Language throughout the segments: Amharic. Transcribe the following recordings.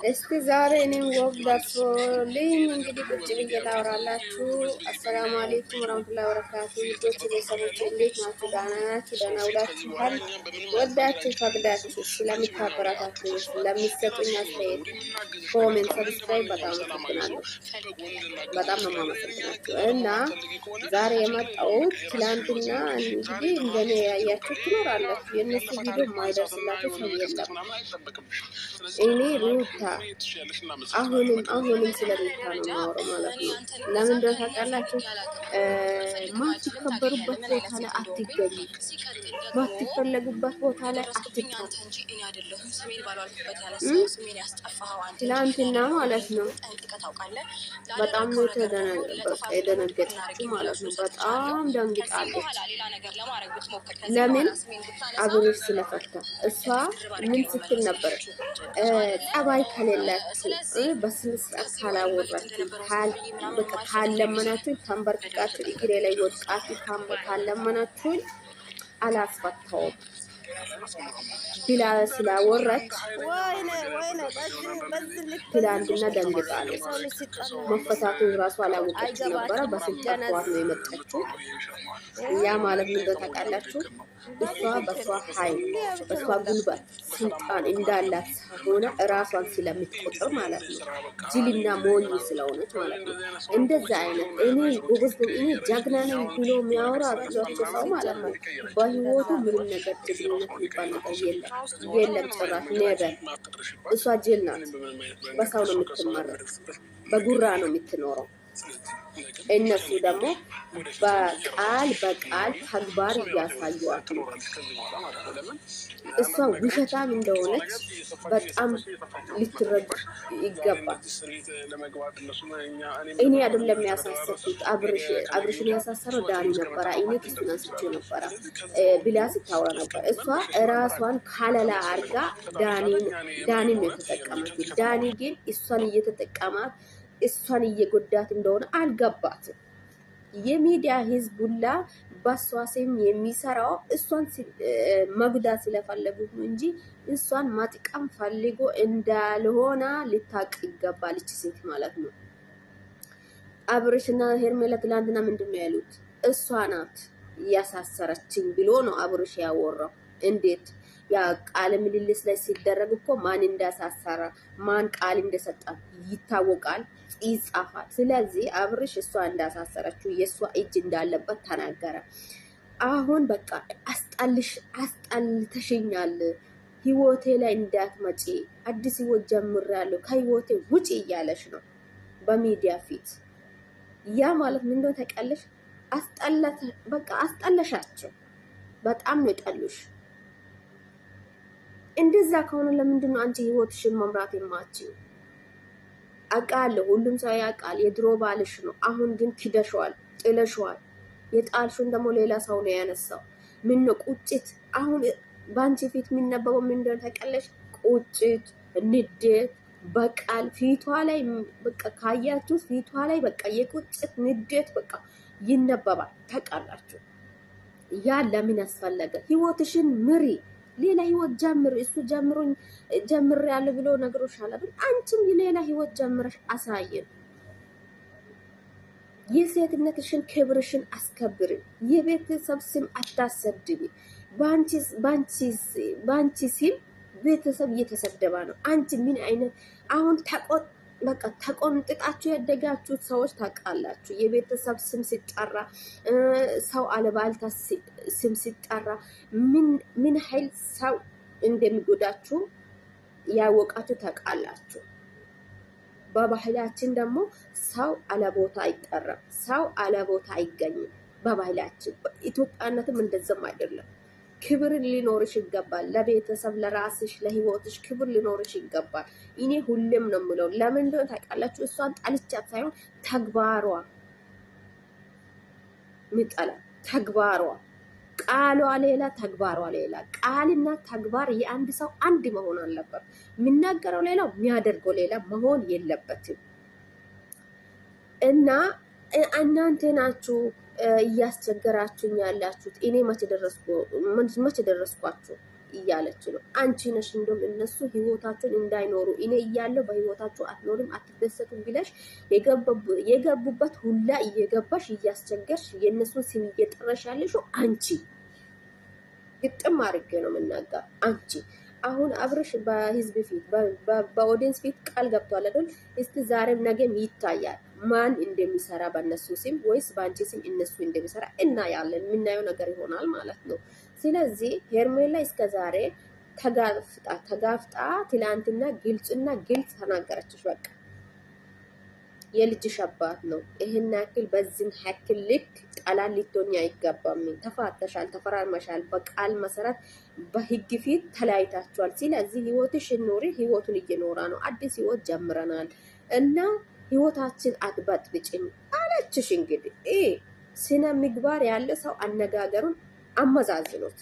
እስቲ ዛሬ እኔም ወግ ደርሶልኝ እንግዲህ ቁጭ ብዬ ላወራላችሁ። አሰላሙ አለይኩም ወራህመቱላሂ ወበረካቱ። ውዶች ቤተሰቦች እንዴት ናችሁ? ደህና ናችሁ? ደህና ውላችኋል? ወዳችሁ ፈቅዳችሁ ስለምታበረታቱ ስለሚሰጡኝ አስተያየት፣ ኮሜንት፣ ሰብስክራይብ በጣም አመሰግናለሁ። በጣም ነው የማመሰግናችሁ። እና ዛሬ የመጣሁት ትላንትና እንግዲህ እንደኔ ያያችሁ ትኖራላችሁ። የእነሱ ቪዲዮ የማይደርስላችሁ ሰው የለም። እኔ ሩታ አሁንም ስለ ሩታ ነው የማወራው ማለት ነው። ለምን እንደሆነ ታውቃላችሁ? ማትከበሩበት ቦታ ላይ አትገኙ፣ ማትፈለጉበት ቦታ ላይ አትጣሉ። ትላንትና ማለት ነው በጣም ነው የደነገጠችው ማለት ነው። በጣም ደንግጣለች። ለምን አብሬሽ ስለፈታ እሷ ምን ስትል ነበር? ጠባይ ከሌላችሁ በስነ ስርዓት ካላወራችሁ ካለመናችሁ ተንበርክካችሁ እግሬ ላይ ወድቃችሁ ካለመናችሁ አላስፈታውም ብላ ስላወራች ትላንትና ደንግጣለች። መፈታቱን ራሱ አላወቀች ነበረ። በስልክ ነው የመጣችው። ያ ማለት ምን ታውቃላችሁ? እሷ በሷ ኃይል በሷ ጉልበት ስልጣን እንዳላት ሆነ ራሷን ስለምትቆጥር ማለት ነው። ጅልና ሞኝ ስለሆነች ማለት ነው። እንደዛ አይነት እኔ ጎበዝ እኔ ጀግና ነኝ ብሎ የሚያወራ አጥቷቸው ሰው ማለት ነው። በህይወቱ ምንም ነገር ጀግንነት የሚባል ነገር የለም ጭራሽ ኔቨር። እሷ ጅል ናት። በሰው ነው የምትመረው፣ በጉራ ነው የምትኖረው። እነሱ ደግሞ በቃል ተግባር እያሳዩዋት ነው። እሷ ውሸታም እንደሆነች በጣም ልትረዱ ይገባል። እኔ አይደለም ያሳሰብኩት፣ አብርሽን ያሳሰረው ዳኒ ነበረ። እኔ ክሱን አንስቼው ነበረ ብላ ስታወራ ነበር። እሷ ራሷን ካለላ አርጋ ዳኒን ነው የተጠቀመች። ዳኒ ግን እሷን እየተጠቀማት እሷን እየጎዳት እንደሆነ አልገባትም። የሚዲያ ህዝብ ሁላ በሷ ስም የሚሰራው እሷን መጉዳት ስለፈለጉት ነው እንጂ እሷን ማጥቀም ፈልጎ እንዳልሆነ ልታቅ ይገባል። እቺ ሴት ማለት ነው። አብርሽና ሄርሜላ ትላንትና ምንድነው ያሉት? እሷ ናት ያሳሰረችኝ ብሎ ነው አብርሽ ያወራው። እንዴት ያ ቃል ምልልስ ላይ ሲደረግ እኮ ማን እንዳሳሰረ ማን ቃል እንደሰጠ ይታወቃል፣ ይጻፋል። ስለዚህ አብርሽ እሷ እንዳሳሰረችው የእሷ እጅ እንዳለበት ተናገረ። አሁን በቃ አስጠልተሽኛል፣ ህይወቴ ላይ እንዳትመጪ፣ አዲስ ህይወት ጀምሬያለሁ፣ ከህይወቴ ውጪ እያለሽ ነው በሚዲያ ፊት። ያ ማለት ምን እንደሆነ ታውቂያለሽ? በቃ አስጠለሻቸው። በጣም ነው የጠሉሽ። እንደዛ ከሆነ ለምንድን ነው አንቺ ህይወትሽን መምራት የማትችይው? አውቃለሁ፣ ሁሉም ሰው ያውቃል፣ የድሮ ባልሽ ነው። አሁን ግን ክደሽዋል፣ ጥለሽዋል። የጣልሽውን ደግሞ ሌላ ሰው ነው ያነሳው። ምን ነው ቁጭት? አሁን በአንቺ ፊት የሚነበበው ምን እንደሆነ ታውቂያለሽ? ቁጭት፣ ንዴት፣ በቃል ፊቷ ላይ በቃ ካያችሁ ፊቷ ላይ በቃ የቁጭት ንዴት በቃ ይነበባል። ታውቃላችሁ። ያ ለምን ያስፈለገ? ህይወትሽን ምሪ፣ ሌላ ህይወት ጀምር። እሱ ጀምሬያለሁ ብሎ ነግሮሻል አይደል? አንቺም ሌላ ህይወት ጀምረሽ አሳየን። የሴትነትሽን ክብርሽን አስከብሪ። የቤተሰብ ስም አታሰድቢ። ባንቺ ስም ቤተሰብ እየተሰደባ ነው። አንቺ ምን አይነት አሁን በቃ ተቆንጥጣችሁ ያደጋችሁት ሰዎች ታውቃላችሁ። የቤተሰብ ስም ሲጠራ ሰው አለባልታ ስም ሲጠራ ምን ኃይል ሰው እንደሚጎዳችሁ ያወቃችሁ ታውቃላችሁ። በባህላችን ደግሞ ሰው አለቦታ አይጠራም፣ ሰው አለቦታ አይገኝም። በባህላችን ኢትዮጵያነትም እንደዛም አይደለም። ክብር ሊኖርሽ ይገባል። ለቤተሰብ፣ ለራስሽ፣ ለህይወትሽ ክብር ሊኖርሽ ይገባል። እኔ ሁሌም ነው የምለው። ለምን እንደሆነ ታውቃላችሁ? እሷን ጣልቻት ሳይሆን ተግባሯ ምጠላ ተግባሯ፣ ቃሏ ሌላ ተግባሯ ሌላ። ቃልና ተግባር የአንድ ሰው አንድ መሆን አለበት። የሚናገረው ሌላ የሚያደርገው ሌላ መሆን የለበትም። እና እናንተ ናችሁ እያስቸገራችሁኝ ያላችሁት። እኔ መቼ ደረስኳችሁ? እያለች ነው። አንቺ ነሽ እንደውም እነሱ ህይወታቸውን እንዳይኖሩ እኔ እያለሁ በህይወታቸው አትኖርም አትደሰቱም ብለሽ የገቡበት ሁላ እየገባሽ እያስቸገርሽ የእነሱን ስም እየጠረሽ ያለሽው አንቺ። ግጥም አድርጌ ነው የምናገር አንቺ። አሁን አብርሽ በህዝብ ፊት በኦዲየንስ ፊት ቃል ገብቷል አይደል? እስቲ ዛሬም ነገም ይታያል ማን እንደሚሰራ በእነሱ ስም ወይስ በአንቺ ስም እነሱ እንደሚሰራ እናያለን። የምናየው ነገር ይሆናል ማለት ነው። ስለዚህ ሄርሜላ እስከ ዛሬ ተጋፍጣ ትላንትና ግልጽና ግልጽ ተናገረችሽ። በቃ የልጅሽ አባት ነው። ይሄን ያክል በዚህን ያክል ልክ ቃላት ልትሆኚ አይገባም። ተፋተሻል፣ ተፈራርመሻል። በቃል መሰረት በህግ ፊት ተለያይታችኋል። ስለዚህ ህይወትሽ ኖሪ፣ ህይወቱን እየኖራ ነው። አዲስ ህይወት ጀምረናል እና ህይወታችን አትበጥብጭኝ አለችሽ። እንግዲህ ስነ ምግባር ያለ ሰው አነጋገሩን አመዛዝኖት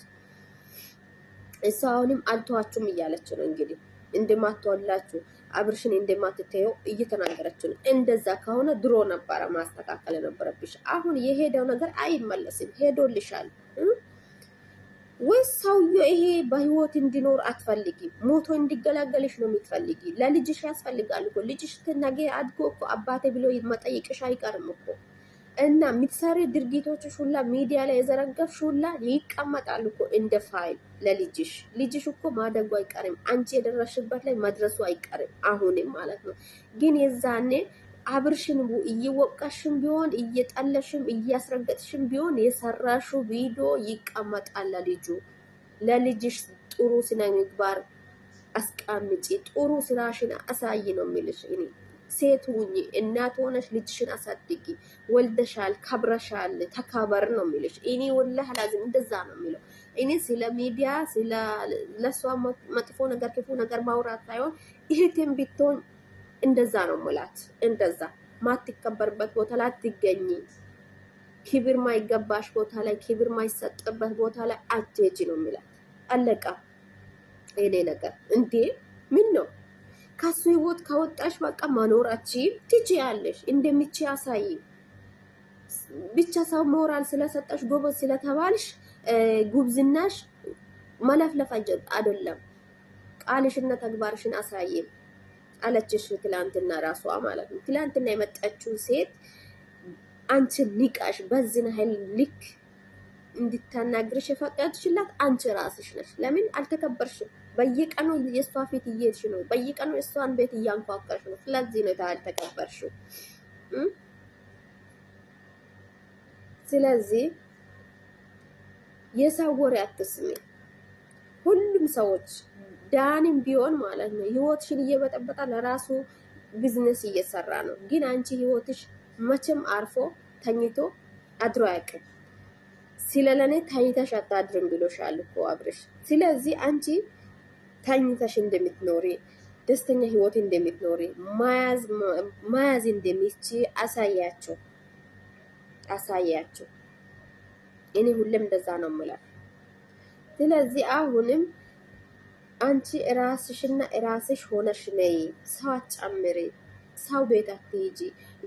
እሷ አሁንም አልተዋችሁም እያለች ነው እንግዲህ እንደማትወላችሁ አብርሽን እንደማትተየው እየተናገረች ነው። እንደዛ ከሆነ ድሮ ነበረ ማስተካከል ነበረብሽ። አሁን የሄደው ነገር አይመለስም፣ ሄዶልሻል። ወይስ ሰውዬው ይሄ በህይወት እንዲኖር አትፈልጊ? ሞቶ እንዲገላገልሽ ነው የምትፈልጊ? ለልጅሽ ያስፈልጋል እኮ ልጅሽ ነገ አድጎ እኮ አባቴ ብሎ መጠየቅሽ አይቀርም እኮ እና የምትሰሪ ድርጊቶችሽ ሁላ ሚዲያ ላይ የዘረገፍሽ ሁላ ይቀመጣል እኮ እንደ ፋይል ለልጅሽ። ልጅሽ እኮ ማደጉ አይቀርም፣ አንቺ የደረሽበት ላይ መድረሱ አይቀርም አሁንም ማለት ነው። ግን የዛኔ አብርሽን እየወቀሽም ቢሆን እየጠለሽም እያስረገጥሽም ቢሆን የሰራሹ ቪዲዮ ይቀመጣል ለልጁ። ለልጅሽ ጥሩ ስነ ምግባር አስቀምጪ፣ ጥሩ ስራሽን አሳይ ነው የሚልሽ እኔ። ሴት ሁኚ፣ እናት ሆነሽ ልጅሽን አሳድጊ። ወልደሻል፣ ከብረሻል፣ ተከበር ነው የሚልሽ። እኔ ወላሂ ላዚም እንደዛ ነው የሚለው። እኔ ስለ ሚዲያ ስለ ለሷ መጥፎ ነገር ክፉ ነገር ማውራት ሳይሆን እህቴም ቢትሆን እንደዛ ነው ሙላት። እንደዛ ማትከበርበት ቦታ ላይ አትገኝ፣ ክብር ማይገባሽ ቦታ ላይ ክብር ማይሰጥበት ቦታ ላይ አትሄጂ ነው የሚላት። አለቃ። እኔ ነገር እንዴ ምን ነው ከሱ ህይወት ከወጣሽ በቃ መኖራችን ትችያለሽ። እንደምትችይ አሳይ ብቻ። ሰው ሞራል ስለሰጠሽ ጎበዝ ስለተባልሽ ጉብዝናሽ መለፍለፍ አይደለም። ቃልሽና ተግባርሽን አሳይ አለችሽ ትላንትና ራሷ ማለት ነው። ትላንትና የመጣችው ሴት አንቺን ንቃሽ በዚህ ያህል ልክ እንድታናግርሽ የፈቀድሽላት አንቺ ራስሽ ነሽ። ለምን አልተከበርሽም? በየቀኑ የእሷ ፊት እየሄድሽ ነው። በየቀኑ የእሷን ቤት እያንኳኳሽ ነው። ስለዚህ ነው ያልተከበርሽው። ስለዚህ የሰው ወሬ አትስሚ። ሁሉም ሰዎች ዳንም ቢሆን ማለት ነው ህይወትሽን እየበጠበጣ ለራሱ ቢዝነስ እየሰራ ነው። ግን አንቺ ህይወትሽ መቼም አርፎ ተኝቶ አድሮ አያውቅም። ስለለኔ ተኝተሽ አታድርም ብሎሻል እኮ አብርሽ። ስለዚህ አንቺ ተኝተሽ እንደምትኖሪ ደስተኛ ህይወት እንደምትኖሪ ማያዝ እንደምትችይ አሳያቸው። እኔ ሁሌም እንደዛ ነው የምለው። ስለዚህ አሁንም አንቺ ራስሽና ራስሽ ሆነሽ ነይ። ሰው አትጨምሪ፣ ሰው ቤት አትሄጂ።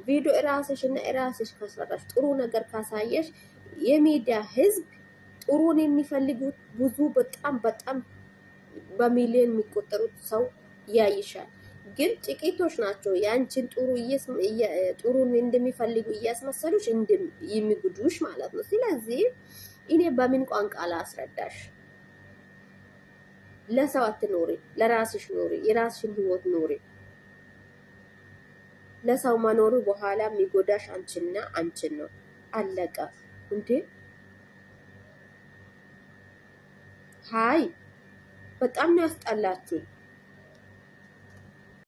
ቪዲዮ ራስሽና ራስሽ ከሰራሽ ጥሩ ነገር ካሳየሽ የሚዲያ ህዝብ ጥሩን የሚፈልጉት ብዙ በጣም በሚሊዮን የሚቆጠሩት ሰው ያይሻል። ግን ጥቂቶች ናቸው ያንቺን ጥሩን እንደሚፈልጉ እያስመሰሉሽ የሚጉዱሽ ማለት ነው። ስለዚህ እኔ በምን ቋንቋ ላስረዳሽ? ለሰው አትኖሪ፣ ለራስሽ ኖሪ፣ የራስሽን ህይወት ኖሪ። ለሰው መኖሩ በኋላ የሚጎዳሽ አንቺና አንቺን ነው። አለቀ እንዴ! ሃይ በጣም ነው ያስጠላችሁ።